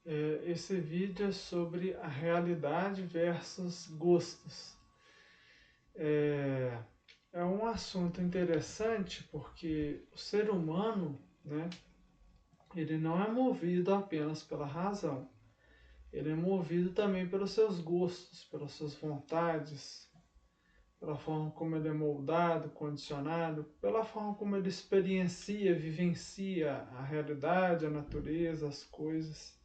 Esse vídeo é sobre a realidade versus gostos. É um assunto interessante porque o ser humano, né, ele não é movido apenas pela razão. Ele é movido também pelos seus gostos, pelas suas vontades, pela forma como ele é moldado, condicionado, pela forma como ele experiencia, vivencia a realidade, a natureza, as coisas.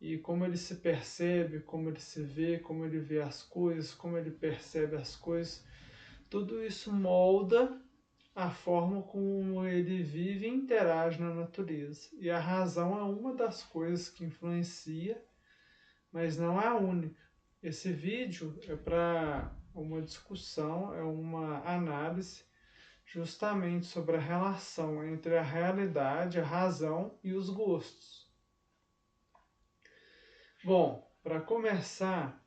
E como ele se percebe, como ele se vê, como ele vê as coisas, como ele percebe as coisas, tudo isso molda a forma como ele vive e interage na natureza. E a razão é uma das coisas que influencia, mas não é a única. Esse vídeo é para uma discussão, é uma análise justamente sobre a relação entre a realidade, a razão e os gostos. Bom, para começar,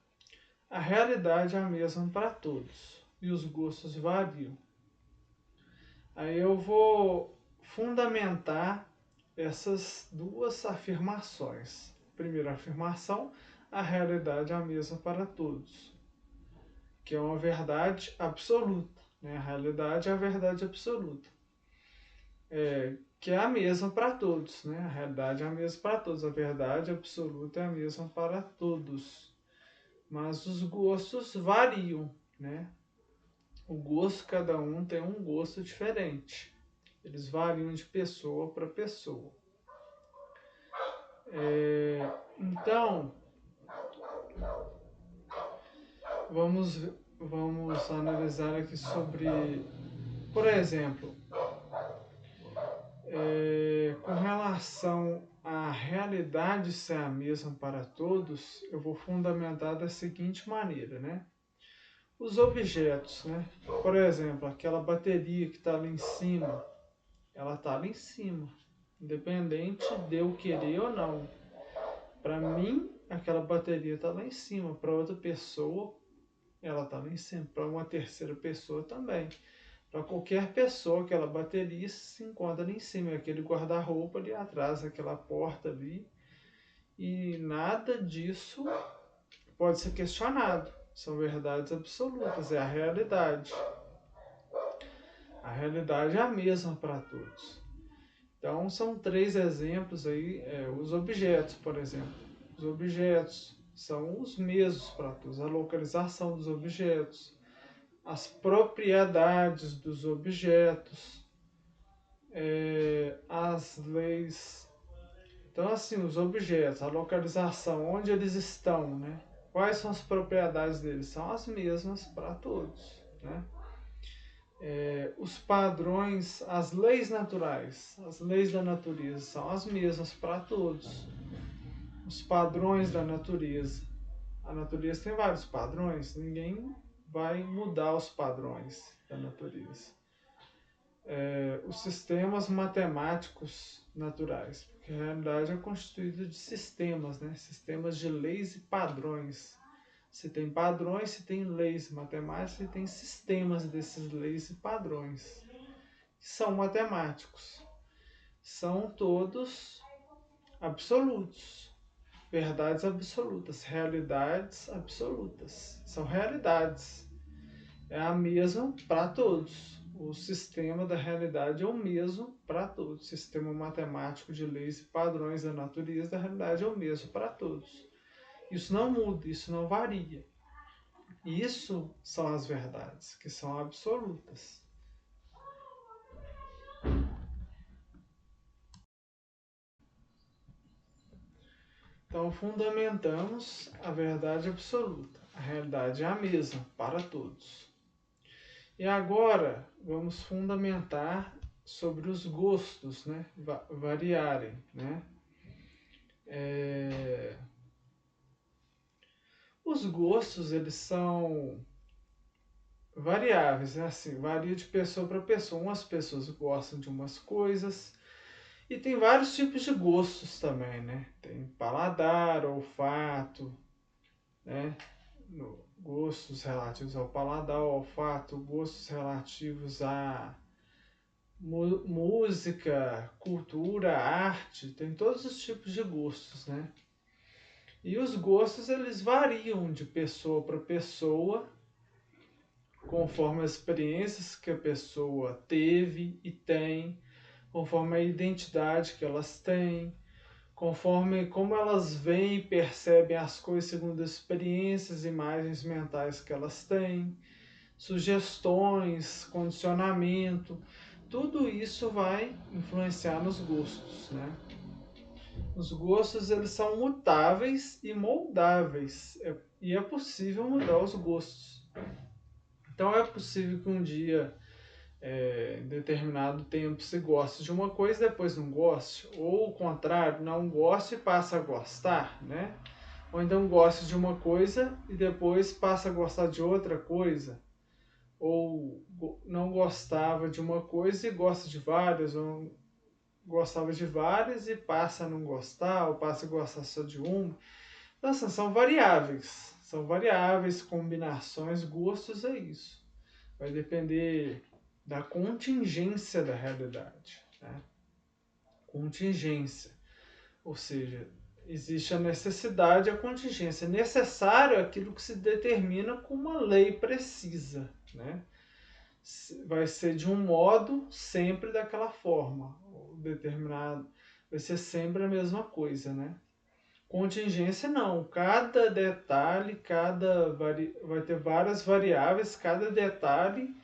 a realidade é a mesma para todos e os gostos variam. Aí eu vou fundamentar essas duas afirmações. Primeira afirmação, a realidade é a mesma para todos, que é uma verdade absoluta. Né? A realidade é a verdade absoluta, que é a mesma para todos. Né? A realidade é a mesma para todos, a verdade absoluta é a mesma para todos. Mas os gostos variam, né? O gosto, cada um tem um gosto diferente. Eles variam de pessoa para pessoa. Então, vamos analisar aqui sobre, por exemplo, com relação à realidade ser a mesma para todos, eu vou fundamentar da seguinte maneira, né? Os objetos, né? Por exemplo, aquela bateria que está ali em cima, ela está ali em cima, independente de eu querer ou não. Para mim, aquela bateria está lá em cima, para outra pessoa, ela está lá em cima, para uma terceira pessoa também. Para qualquer pessoa, aquela bateria se encontra ali em cima, aquele guarda-roupa ali atrás, aquela porta ali. E nada disso pode ser questionado. São verdades absolutas, é a realidade. A realidade é a mesma para todos. Então, são três exemplos aí, os objetos, por exemplo. Os objetos são os mesmos para todos, a localização dos objetos, as propriedades dos objetos, as leis. Então, assim, os objetos, a localização, onde eles estão, né? Quais são as propriedades deles? São as mesmas para todos, né? Os padrões, as leis naturais, as leis da natureza são as mesmas para todos. Os padrões da natureza. A natureza tem vários padrões, ninguém vai mudar os padrões da natureza. Os sistemas matemáticos naturais, porque a realidade é constituída de sistemas, né? Sistemas de leis e padrões. Se tem padrões, se tem leis matemáticas, se tem sistemas desses leis e padrões, que são matemáticos. São todos absolutos, verdades absolutas, realidades absolutas. São realidades. É a mesma para todos. O sistema da realidade é o mesmo para todos. O sistema matemático de leis e padrões da natureza da realidade é o mesmo para todos. Isso não muda, isso não varia. Isso são as verdades, que são absolutas. Então, fundamentamos a verdade absoluta. A realidade é a mesma para todos. E agora, vamos fundamentar sobre os gostos, né? Variarem, né? Os gostos, eles são variáveis, né? Assim, varia de pessoa para pessoa. Umas pessoas gostam de umas coisas e tem vários tipos de gostos também, né? Tem paladar, olfato, né? Gostos relativos ao paladar, ao olfato, gostos relativos a música, cultura, arte, tem todos os tipos de gostos, né? E os gostos eles variam de pessoa para pessoa, conforme as experiências que a pessoa teve e tem, conforme a identidade que elas têm, conforme como elas veem e percebem as coisas segundo as experiências e imagens mentais que elas têm, sugestões, condicionamento, tudo isso vai influenciar nos gostos, né? Os gostos eles são mutáveis e moldáveis, e é possível mudar os gostos. Então é possível que um dia, em determinado tempo, se goste de uma coisa e depois não goste, ou o contrário, não goste e passa a gostar, né? Ou então goste de uma coisa e depois passa a gostar de outra coisa, ou não gostava de uma coisa e gosta de várias, ou gostava de várias e passa a não gostar, ou passa a gostar só de uma. Então, assim, são variáveis, combinações, gostos é isso. Vai depender da contingência da realidade, né? Contingência, ou seja, existe a necessidade e a contingência. Necessário é aquilo que se determina com uma lei precisa, né? Vai ser de um modo sempre daquela forma, determinado, vai ser sempre a mesma coisa, né? Contingência não, cada detalhe, vai ter várias variáveis, cada detalhe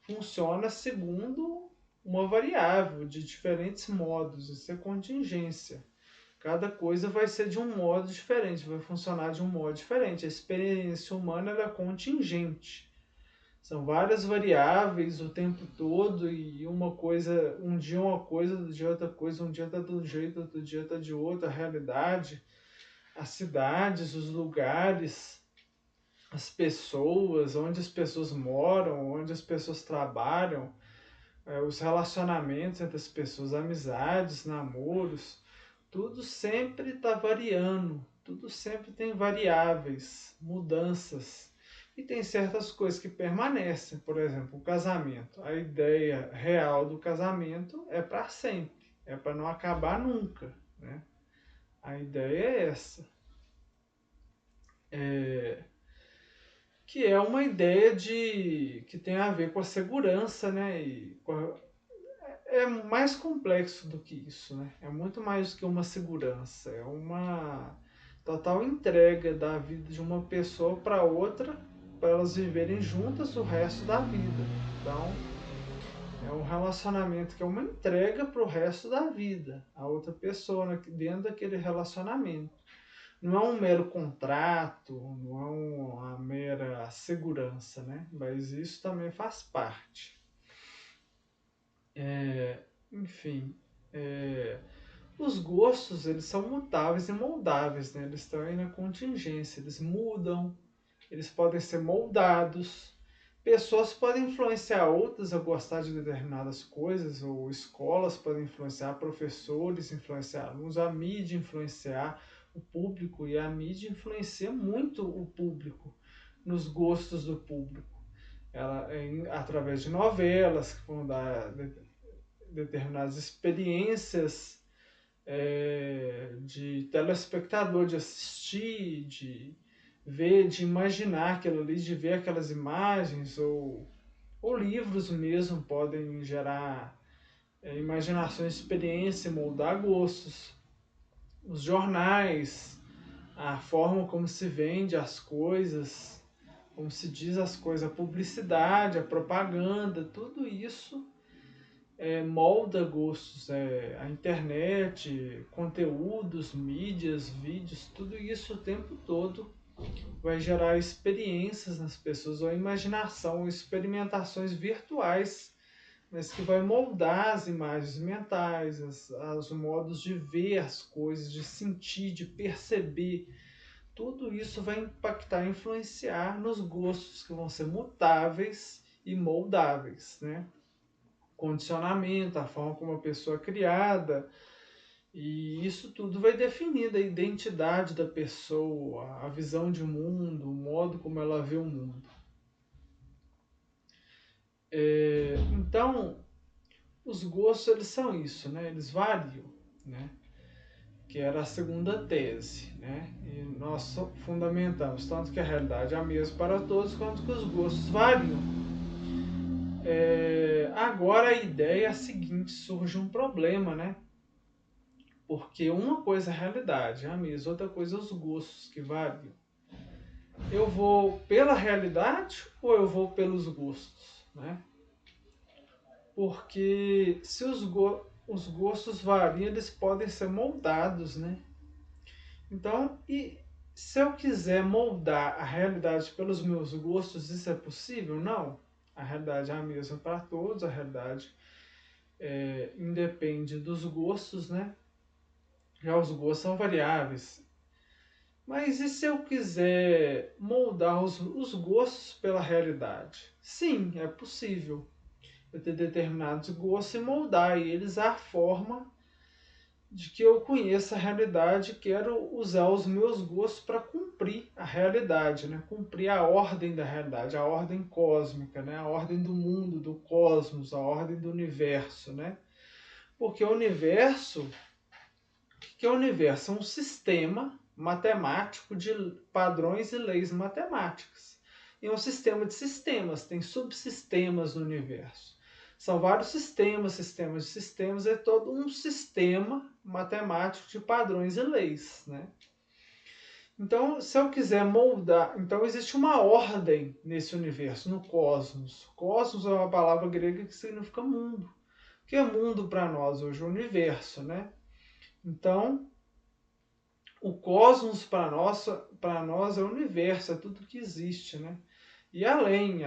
funciona segundo uma variável de diferentes modos, isso é contingência. Cada coisa vai ser de um modo diferente, vai funcionar de um modo diferente. A experiência humana ela é contingente. São várias variáveis o tempo todo e uma coisa, um dia uma coisa, outro dia outra coisa, um dia está de um jeito, outro dia está de outro, a realidade, as cidades, os lugares, as pessoas, onde as pessoas moram, onde as pessoas trabalham, os relacionamentos entre as pessoas, amizades, namoros, tudo sempre está variando, tudo sempre tem variáveis, mudanças. E tem certas coisas que permanecem, por exemplo, o casamento. A ideia real do casamento é para sempre, é para não acabar nunca, né? A ideia é essa. Que é uma ideia que tem a ver com a segurança, né? É mais complexo do que isso, né? É muito mais do que uma segurança, é uma total entrega da vida de uma pessoa para outra, para elas viverem juntas o resto da vida. Então, é um relacionamento que é uma entrega para o resto da vida, a outra pessoa dentro daquele relacionamento. Não é um mero contrato, não é uma mera segurança, né? Mas isso também faz parte. Enfim, os gostos eles são mutáveis e moldáveis, né? Eles estão aí na contingência, eles mudam, eles podem ser moldados. Pessoas podem influenciar outras a gostar de determinadas coisas, ou escolas podem influenciar, professores influenciar alunos, a mídia influenciar o público, e a mídia influencia muito o público, nos gostos do público. Através de novelas que vão dar determinadas experiências de telespectador, de assistir, de ver, de imaginar aquilo ali, de ver aquelas imagens, ou livros mesmo podem gerar imaginações, experiência, moldar gostos. Os jornais, a forma como se vende as coisas, como se diz as coisas, a publicidade, a propaganda, tudo isso molda gostos, a internet, conteúdos, mídias, vídeos, tudo isso o tempo todo vai gerar experiências nas pessoas, ou imaginação, ou experimentações virtuais, mas que vai moldar as imagens mentais, os modos de ver as coisas, de sentir, de perceber. Tudo isso vai impactar, influenciar nos gostos que vão ser mutáveis e moldáveis, né? Condicionamento, a forma como a pessoa é criada, e isso tudo vai definir a identidade da pessoa, a visão de mundo, o modo como ela vê o mundo. Então, os gostos eles são isso, né? Eles variam, né? que era a segunda tese, né? E nós fundamentamos tanto que a realidade é a mesma para todos, quanto que os gostos variam. Agora a ideia é a seguinte, surge um problema, né? Porque uma coisa é a realidade, é a mesma, outra coisa é os gostos que variam. Eu vou pela realidade ou eu vou pelos gostos, né? Porque se os gostos variam, eles podem ser moldados, né? Então, e se eu quiser moldar a realidade pelos meus gostos, isso é possível? Não. A realidade é a mesma para todos, a realidade independe dos gostos, né? Já os gostos são variáveis. Mas e se eu quiser moldar os gostos pela realidade? Sim, é possível. Eu ter determinados gostos e moldar eles à forma de que eu conheça a realidade e quero usar os meus gostos para cumprir a realidade, né? Cumprir a ordem da realidade, a ordem cósmica, né? A ordem do mundo, do cosmos, a ordem do universo, né? Porque o universo, o que é o universo? É um sistema matemático de padrões e leis matemáticas. E é um sistema de sistemas, tem subsistemas no universo. São vários sistemas, sistemas de sistemas, é todo um sistema matemático de padrões e leis, né? Então, se eu quiser moldar, então existe uma ordem nesse universo, no cosmos. Cosmos é uma palavra grega que significa mundo. O que é mundo para nós hoje? O universo, né? Então, o cosmos para nós é o universo, é tudo que existe, né? E além,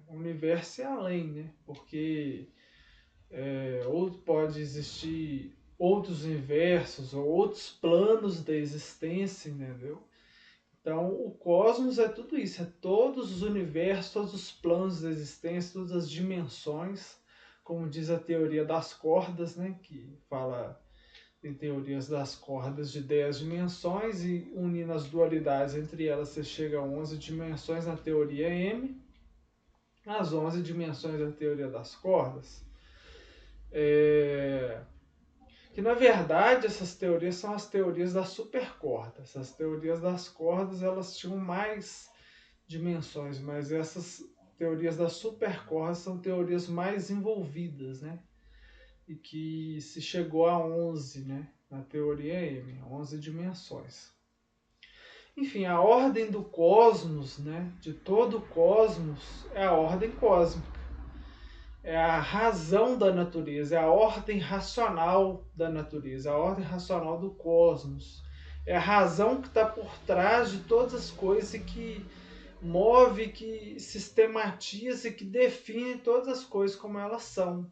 o universo é além, né? Porque pode existir outros universos ou outros planos da existência, entendeu? Então, o cosmos é tudo isso, é todos os universos, todos os planos da existência, todas as dimensões, como diz a teoria das cordas, né? Que fala em teorias das cordas de 10 dimensões e unindo as dualidades entre elas você chega a 11 dimensões na teoria M, as 11 dimensões da teoria das cordas. Que na verdade essas teorias são as teorias da supercorda. Essas teorias das cordas elas tinham mais dimensões, mas essas teorias da supercorda são teorias mais envolvidas, né? E que se chegou a 11, né? Na teoria M, 11 dimensões. Enfim, a ordem do cosmos, né? De todo o cosmos, é a ordem cósmica. É a razão da natureza, é a ordem racional da natureza, a ordem racional do cosmos. É a razão que está por trás de todas as coisas e que move, que sistematiza e que define todas as coisas como elas são.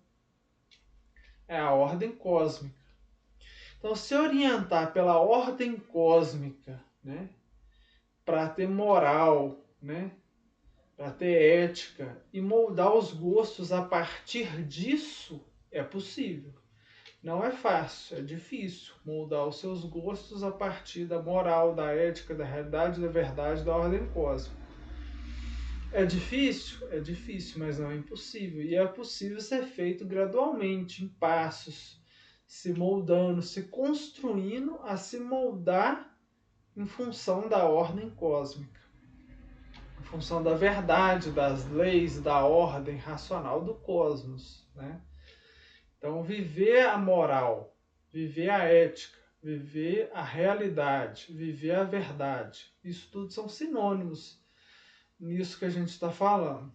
É a ordem cósmica. Então, se orientar pela ordem cósmica, né, para ter moral, né, para ter ética e moldar os gostos a partir disso, é possível. Não é fácil, é difícil moldar os seus gostos a partir da moral, da ética, da realidade, da verdade, da ordem cósmica. É difícil, mas não é impossível. E é possível ser feito gradualmente, em passos, se moldando, se construindo a se moldar em função da ordem cósmica, em função da verdade, das leis, da ordem racional do cosmos, né? Então, viver a moral, viver a ética, viver a realidade, viver a verdade, isso tudo são sinônimos nisso que a gente está falando.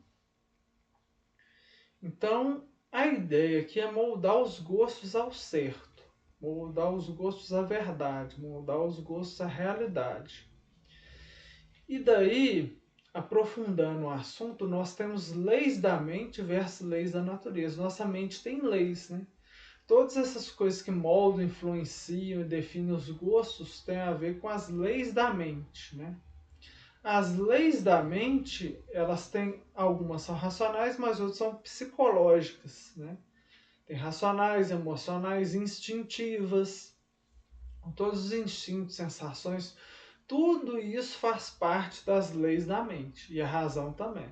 Então, a ideia aqui é moldar os gostos ao certo, moldar os gostos à verdade, moldar os gostos à realidade. E daí, aprofundando o assunto, nós temos leis da mente versus leis da natureza. Nossa mente tem leis, né? Todas essas coisas que moldam, influenciam e definem os gostos têm a ver com as leis da mente, né? As leis da mente, elas têm, algumas são racionais, mas outras são psicológicas, né? Tem racionais, emocionais, instintivas, todos os instintos, sensações, tudo isso faz parte das leis da mente, e a razão também.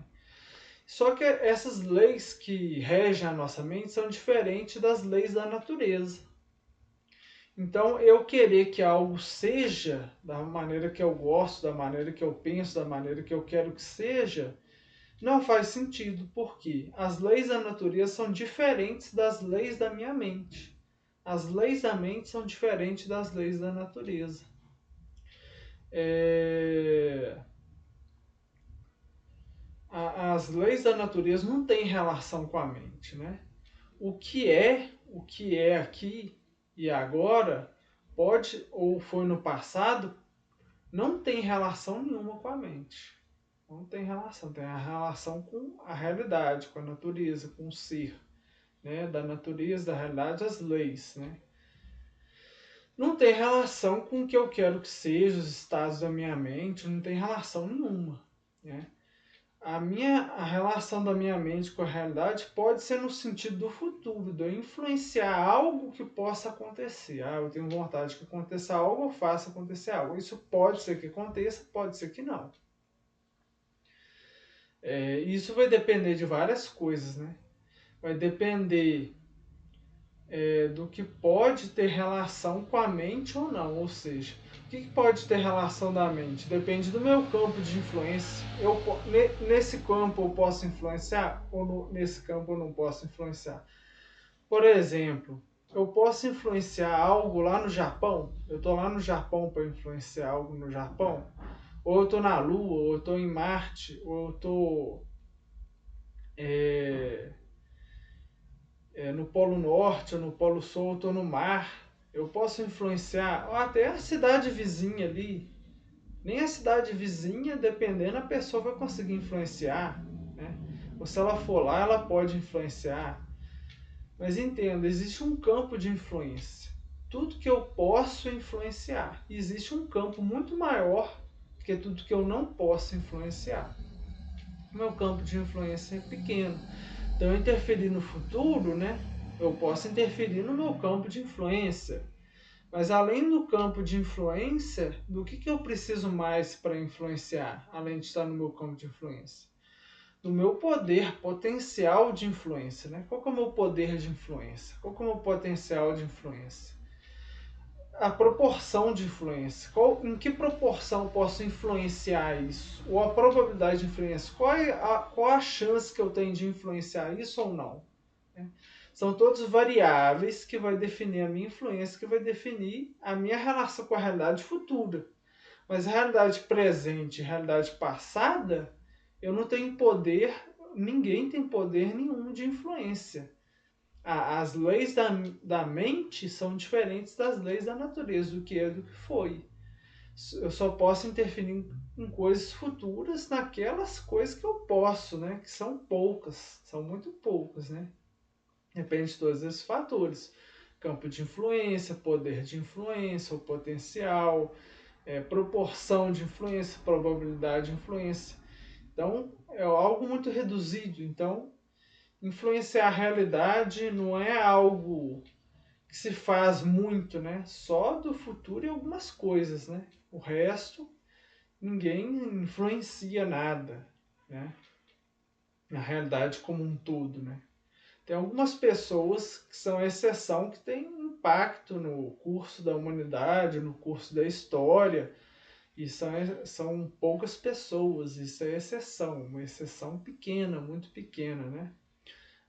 Só que essas leis que regem a nossa mente são diferentes das leis da natureza. Então, eu querer que algo seja da maneira que eu gosto, da maneira que eu penso, da maneira que eu quero que seja, não faz sentido, porque as leis da natureza são diferentes das leis da minha mente. As leis da mente são diferentes das leis da natureza. As leis da natureza não têm relação com a mente, né? O que é aqui e agora, pode ou foi no passado, não tem relação nenhuma com a mente. Não tem relação, tem a relação com a realidade, com a natureza, com o ser, né? Da natureza, da realidade, as leis, né? Não tem relação com o que eu quero que seja, os estados da minha mente, não tem relação nenhuma, né? A relação da minha mente com a realidade pode ser no sentido do futuro, de eu influenciar algo que possa acontecer. Eu tenho vontade que aconteça algo, eu faço acontecer algo. Isso pode ser que aconteça, pode ser que não. Isso vai depender de várias coisas, né? Vai depender do que pode ter relação com a mente ou não. Ou seja, o que pode ter relação da mente? Depende do meu campo de influência. Nesse campo eu posso influenciar ou nesse campo eu não posso influenciar? Por exemplo, eu posso influenciar algo lá no Japão? Eu estou lá no Japão para influenciar algo no Japão? Ou eu estou na Lua, ou eu estou em Marte, ou eu estou no Polo Norte ou no Polo Sul, eu estou no mar. Eu posso influenciar até a cidade vizinha ali. Nem a cidade vizinha, dependendo, a pessoa vai conseguir influenciar, né? Ou se ela for lá, ela pode influenciar. Mas entenda, existe um campo de influência. Tudo que eu posso influenciar. E existe um campo muito maior que tudo que eu não posso influenciar. O meu campo de influência é pequeno. Então, interferir no futuro, né? Eu posso interferir no meu campo de influência. Mas além do campo de influência, do que eu preciso mais para influenciar, além de estar no meu campo de influência? Do meu poder potencial de influência, né? Qual que é o meu poder de influência? Qual que é o meu potencial de influência? A proporção de influência. Em que proporção eu posso influenciar isso? Ou a probabilidade de influência? Qual a chance que eu tenho de influenciar isso ou não? São todas variáveis que vai definir a minha influência, que vai definir a minha relação com a realidade futura. Mas a realidade presente e a realidade passada, eu não tenho poder, ninguém tem poder nenhum de influência. As leis da mente são diferentes das leis da natureza, do que é do que foi. Eu só posso interferir em coisas futuras, naquelas coisas que eu posso, né? Que são poucas, são muito poucas, né? Depende de todos esses fatores. Campo de influência, poder de influência, o potencial, proporção de influência, probabilidade de influência. Então, é algo muito reduzido. Então, influenciar a realidade não é algo que se faz muito, né? Só do futuro e algumas coisas, né? O resto, ninguém influencia nada, né? Na realidade como um todo, né? Tem algumas pessoas que são exceção, que têm impacto no curso da humanidade, no curso da história, e são poucas pessoas, isso é exceção, uma exceção pequena, muito pequena, né?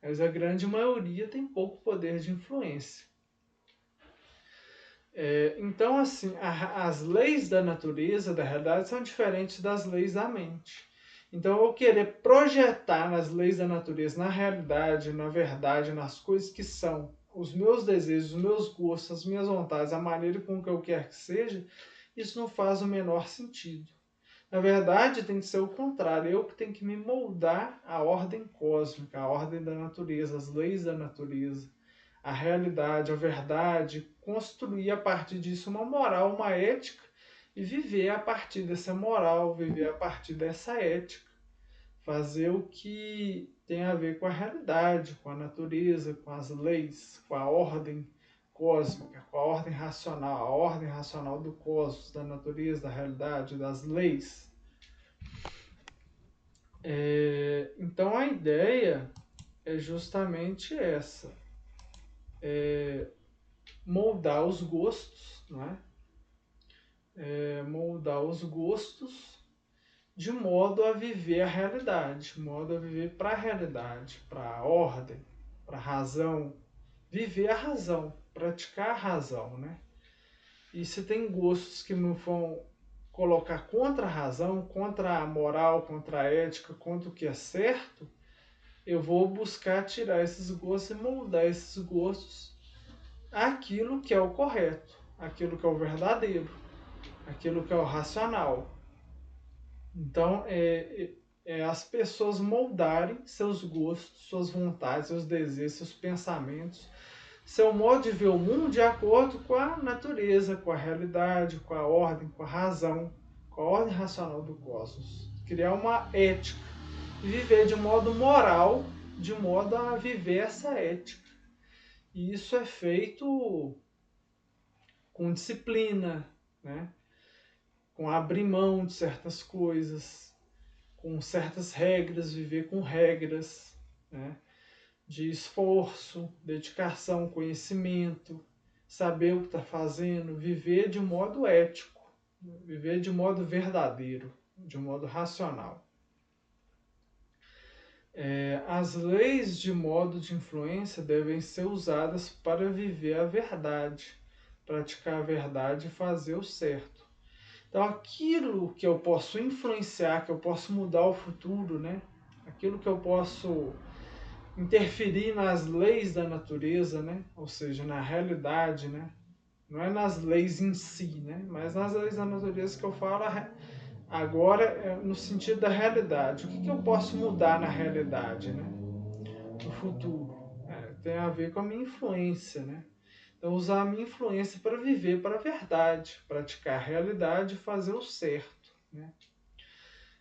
Mas a grande maioria tem pouco poder de influência. Então, assim, as leis da natureza, da realidade, são diferentes das leis da mente. Então, eu querer projetar nas leis da natureza, na realidade, na verdade, nas coisas que são, os meus desejos, os meus gostos, as minhas vontades, a maneira com que eu quero que seja, isso não faz o menor sentido. Na verdade, tem que ser o contrário. Eu que tenho que me moldar à ordem cósmica, à ordem da natureza, às leis da natureza, a realidade, a verdade, construir a partir disso uma moral, uma ética e viver a partir dessa moral, viver a partir dessa ética. Fazer o que tem a ver com a realidade, com a natureza, com as leis, com a ordem cósmica, com a ordem racional do cosmos, da natureza, da realidade, das leis. Então a ideia é justamente essa. moldar os gostos, não é? Moldar os gostos de modo a viver a realidade, de modo a viver para a realidade, para a ordem, para a razão, viver a razão, praticar a razão, né? E se tem gostos que me vão colocar contra a razão, contra a moral, contra a ética, contra o que é certo, eu vou buscar tirar esses gostos e moldar esses gostos àquilo que é o correto, aquilo que é o verdadeiro, aquilo que é o racional. Então, as pessoas moldarem seus gostos, suas vontades, seus desejos, seus pensamentos, seu modo de ver o mundo de acordo com a natureza, com a realidade, com a ordem, com a razão, com a ordem racional do cosmos. Criar uma ética e viver de modo moral, de modo a viver essa ética. E isso é feito com disciplina, né? Com abrir mão de certas coisas, com certas regras, viver com regras, né? De esforço, dedicação, conhecimento, saber o que está fazendo, viver de modo ético, viver de modo verdadeiro, de modo racional. As leis de modo de influência devem ser usadas para viver a verdade, praticar a verdade e fazer o certo. Então, aquilo que eu posso influenciar, que eu posso mudar o futuro, né? Aquilo que eu posso interferir nas leis da natureza, né? Ou seja, na realidade, né? Não é nas leis em si, né? Mas nas leis da natureza que eu falo agora no sentido da realidade. O que eu posso mudar na realidade, né? No futuro. Tem a ver com a minha influência, né? Então, usar a minha influência para viver para a verdade, praticar a realidade e fazer o certo, né?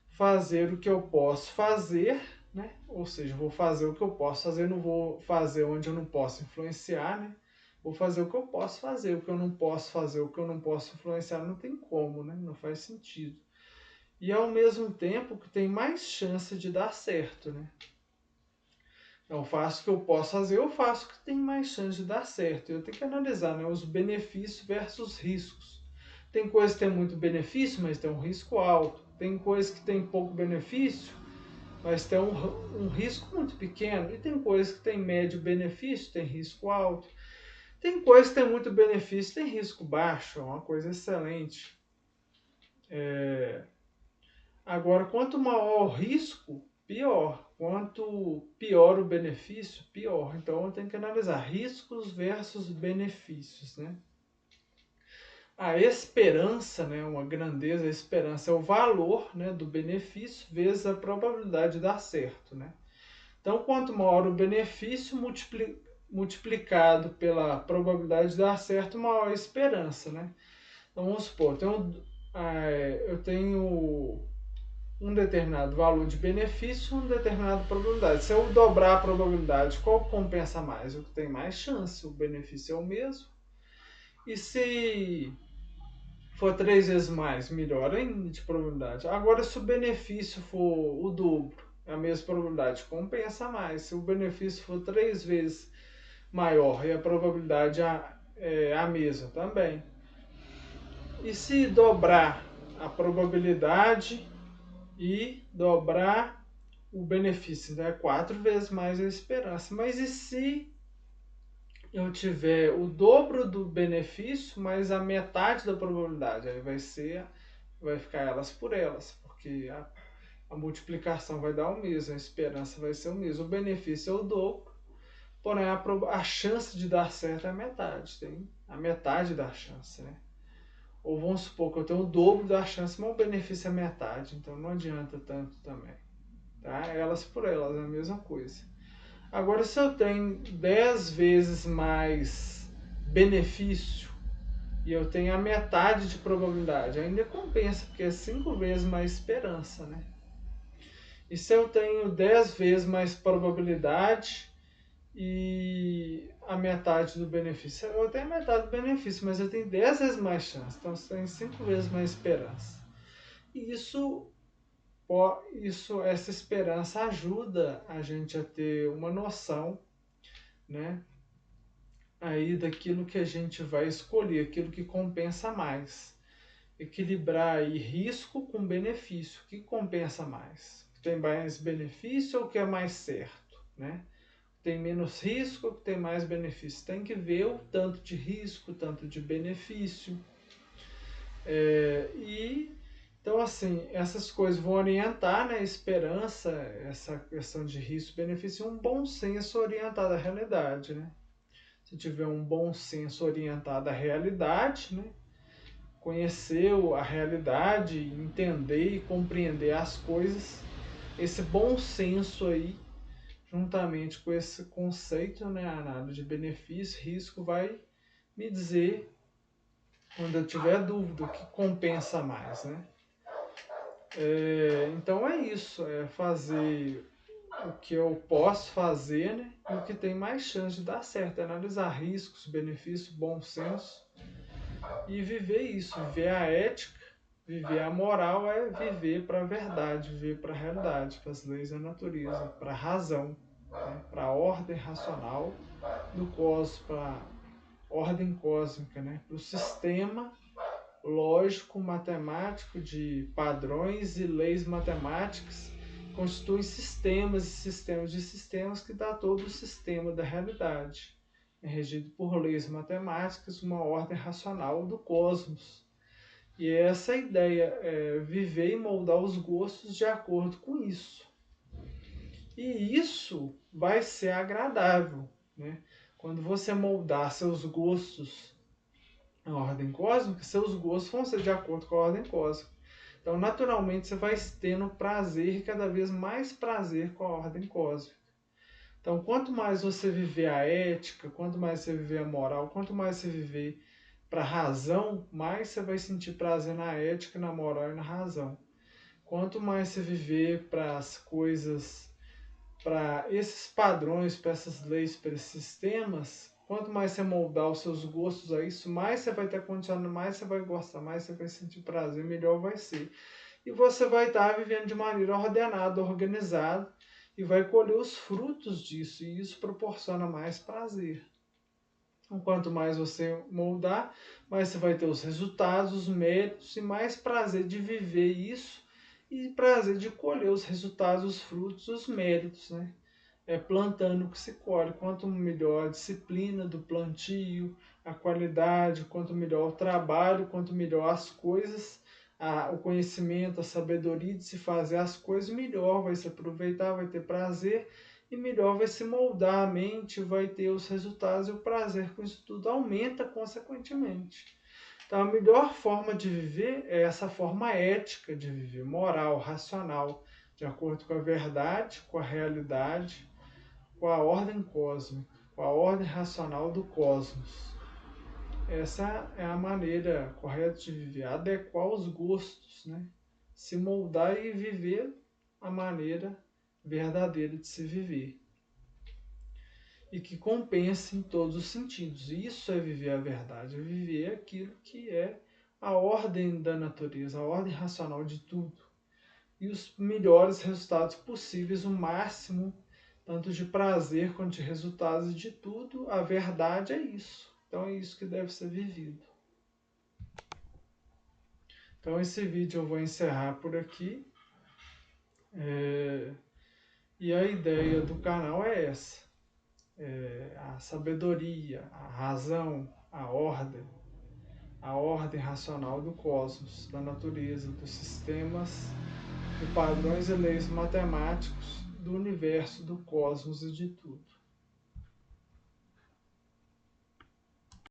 Fazer o que eu posso fazer, né? Ou seja, vou fazer o que eu posso fazer, não vou fazer onde eu não posso influenciar, né? Vou fazer o que eu posso fazer, o que eu não posso fazer, o que eu não posso influenciar, não tem como, né? Não faz sentido. E ao mesmo tempo que tem mais chance de dar certo, né? Então, faço o que eu posso fazer, eu faço o que tem mais chance de dar certo. Eu tenho que analisar, né, os benefícios versus riscos. Tem coisa que tem muito benefício, mas tem um risco alto. Tem coisa que tem pouco benefício, mas tem um risco muito pequeno. E tem coisa que tem médio benefício, tem risco alto. Tem coisa que tem muito benefício, tem risco baixo. É uma coisa excelente. Agora, quanto maior o risco, pior. Quanto pior o benefício, pior. Então, eu tenho que analisar riscos versus benefícios, né? A esperança, né, uma grandeza, a esperança é o valor, né, do benefício vezes a probabilidade de dar certo, né? Então, quanto maior o benefício multiplicado pela probabilidade de dar certo, maior a esperança, né? Então, vamos supor, eu tenho um determinado valor de benefício, uma determinada probabilidade. Se eu dobrar a probabilidade, qual compensa mais? O que tem mais chance, o benefício é o mesmo. E se for 3 vezes mais, melhor ainda de probabilidade. Agora, se o benefício for o dobro, é a mesma probabilidade, compensa mais. Se o benefício for 3 vezes maior e a probabilidade é a mesma também. E se dobrar a probabilidade e dobrar o benefício, então é 4 vezes mais a esperança. Mas e se eu tiver o dobro do benefício, mais a metade da probabilidade? Aí vai ficar elas por elas, porque a multiplicação vai dar o mesmo, a esperança vai ser o mesmo. O benefício é o dobro, porém a chance de dar certo é a metade. Tem a metade da chance, né? Ou vamos supor que eu tenho o dobro da chance, mas o benefício é metade, então não adianta tanto também. Tá? Elas por elas, é a mesma coisa. Agora, se eu tenho 10 vezes mais benefício e eu tenho a metade de probabilidade, ainda compensa, porque é 5 vezes mais esperança, né? E se eu tenho 10 vezes mais probabilidade e a metade do benefício? Eu tenho a metade do benefício, mas eu tenho 10 vezes mais chance, então você tem 5 vezes mais esperança. E essa esperança ajuda a gente a ter uma noção, né, aí daquilo que a gente vai escolher, aquilo que compensa mais. Equilibrar aí risco com benefício. O que compensa mais? Tem mais benefício ou o que é mais certo, né? Tem menos risco ou tem mais benefício? Tem que ver o tanto de risco, o tanto de benefício. Então, assim, essas coisas vão orientar, né, a esperança, essa questão de risco e benefício, um bom senso orientado à realidade, né? Se tiver um bom senso orientado à realidade, né, conhecer a realidade, entender e compreender as coisas, esse bom senso aí, juntamente com esse conceito, né, a análise de benefício, risco, vai me dizer, quando eu tiver dúvida, o que compensa mais, né? Então é isso, é fazer o que eu posso fazer, né, e o que tem mais chance de dar certo, é analisar riscos, benefícios, bom senso e viver isso, viver a ética, viver a moral é viver para a verdade, viver para a realidade, para as leis da natureza, para a razão, né, para a ordem racional do cosmos, para a ordem cósmica, né, para o sistema lógico matemático de padrões e leis matemáticas constituem sistemas e sistemas de sistemas que dá todo o sistema da realidade. É regido por leis matemáticas, uma ordem racional do cosmos. E essa é a ideia, viver e moldar os gostos de acordo com isso. E isso vai ser agradável, né? Quando você moldar seus gostos na ordem cósmica, seus gostos vão ser de acordo com a ordem cósmica. Então, naturalmente, você vai tendo prazer e cada vez mais prazer com a ordem cósmica. Então, quanto mais você viver a ética, quanto mais você viver a moral, quanto mais você viver para a razão, mais você vai sentir prazer na ética, na moral e na razão. Quanto mais você viver para as coisas, para esses padrões, para essas leis, para esses sistemas, quanto mais você moldar os seus gostos a isso, mais você vai ter condicionado, mais você vai gostar, mais você vai sentir prazer, melhor vai ser. E você vai estar vivendo de maneira ordenada, organizada, e vai colher os frutos disso, e isso proporciona mais prazer. Então, quanto mais você moldar, mais você vai ter os resultados, os méritos e mais prazer de viver isso e prazer de colher os resultados, os frutos, os méritos, né? É plantando que se colhe. Quanto melhor a disciplina do plantio, a qualidade, quanto melhor o trabalho, quanto melhor as coisas, o conhecimento, a sabedoria de se fazer as coisas, melhor vai se aproveitar, vai ter prazer e melhor vai se moldar a mente, vai ter os resultados e o prazer com isso tudo aumenta consequentemente. Então a melhor forma de viver é essa forma ética de viver, moral, racional, de acordo com a verdade, com a realidade, com a ordem cósmica, com a ordem racional do cosmos. Essa é a maneira correta de viver, adequar os gostos, né? Se moldar e viver a maneira verdadeira de se viver. E que compense em todos os sentidos. Isso é viver a verdade, é viver aquilo que é a ordem da natureza, a ordem racional de tudo. E os melhores resultados possíveis, o máximo, tanto de prazer quanto de resultados de tudo, a verdade é isso. Então é isso que deve ser vivido. Então esse vídeo eu vou encerrar por aqui. E a ideia do canal é essa. A sabedoria, a razão, a ordem racional do cosmos, da natureza, dos sistemas, de padrões e leis matemáticos, do universo, do cosmos e de tudo.